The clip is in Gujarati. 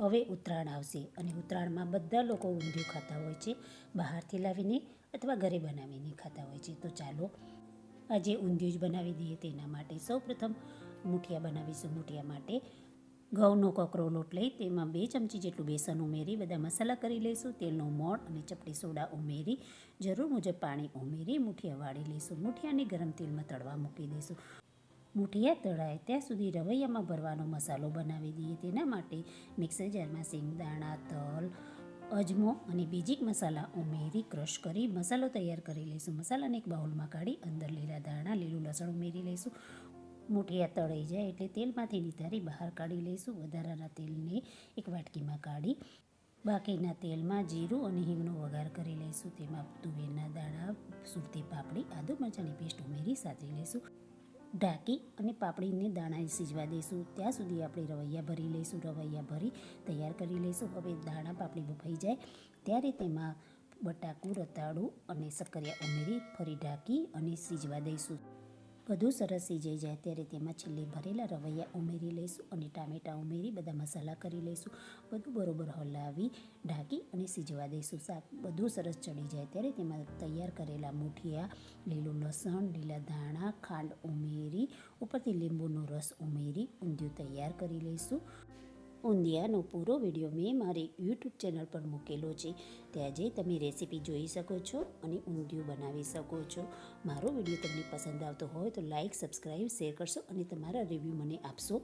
હવે ઉત્તરાયણ આવશે અને ઉત્તરાયણમાં બધા લોકો ઊંધિયું ખાતા હોય છે, બહારથી લાવીને અથવા ઘરે બનાવીને ખાતા હોય છે. તો ચાલો આજે ઊંધિયું જ બનાવી દઈએ. તેના માટે સૌપ્રથમ મૂઠિયા બનાવીશું. મૂઠિયા માટે ઘઉંનો કકરો લોટ લઈ તેમાં 2 ચમચી જેટલું બેસન ઉમેરી બધા મસાલા કરી લઈશું. તેલનો મોણ અને ચપટી સોડા ઉમેરી જરૂર મુજબ પાણી ઉમેરી મૂઠિયા વાળી લઈશું. મૂઠિયાને ગરમ તેલમાં તળવા મૂકી દઈશું. મૂઠિયા તળાય ત્યાં સુધી રવૈયામાં ભરવાનો મસાલો બનાવી દઈએ. તેના માટે મિક્સર જારમાં સિંગદાણા, તલ, અજમો અને બીજીક મસાલા ઉમેરી ક્રશ કરી મસાલો તૈયાર કરી લઈશું. મસાલાને એક બાઉલમાં કાઢી અંદર લીલા ધાણા, લીલું લસણ ઉમેરી લઈશું. મૂઠિયા તળાઈ જાય એટલે તેલમાંથી નિતારી બહાર કાઢી લઈશું. વધારાના તેલને એક વાટકીમાં કાઢી બાકીના તેલમાં જીરું અને હિંગનો વઘાર કરી લઈશું. તેમાં તુવેરના દાણા, સુરતી પાપડી, આદુ મરચાંની પેસ્ટ ઉમેરી સાતરી લઈશું. ઢાંકી અને પાપડીને દાણાને સીજવા દઈશું. ત્યાં સુધી આપણે રવૈયા ભરી લઈશું. રવૈયા ભરી તૈયાર કરી લઈશું. હવે દાણા પાપડી બફાઈ જાય ત્યારે તેમાં બટાકું, રતાળું અને શક્કરિયા ઉમેરી ફરી ઢાંકી અને સીજવા દઈશું. બધું સરસ સીજાઈ જાય ત્યારે તેમાં છેલ્લે ભરેલા રવૈયા ઉમેરી લઈશું અને ટામેટાં ઉમેરી બધા મસાલા કરી લઈશું. બધું બરોબર હલાવી ઢાંકી અને સીજવા દઈશું. શાક બધું સરસ ચડી જાય ત્યારે તેમાં તૈયાર કરેલા મૂઠિયા, લીલું લસણ, લીલા ધાણા, ખાંડ ઉમેરી ઉપરથી લીંબુનો રસ ઉમેરી ઊંધિયું તૈયાર કરી લઈશું. ઊંધિયાનો પૂરો વિડીયો મેં મારી યુટ્યુબ ચેનલ પર મૂકેલો છે. ત્યાં જઈ તમે રેસીપી જોઈ શકો છો અને ઊંધિયું બનાવી શકો છો. મારો વિડીયો તમને પસંદ આવતો હોય તો લાઇક, સબસ્ક્રાઈબ, શેર કરશો અને તમારા રિવ્યૂ મને આપશો.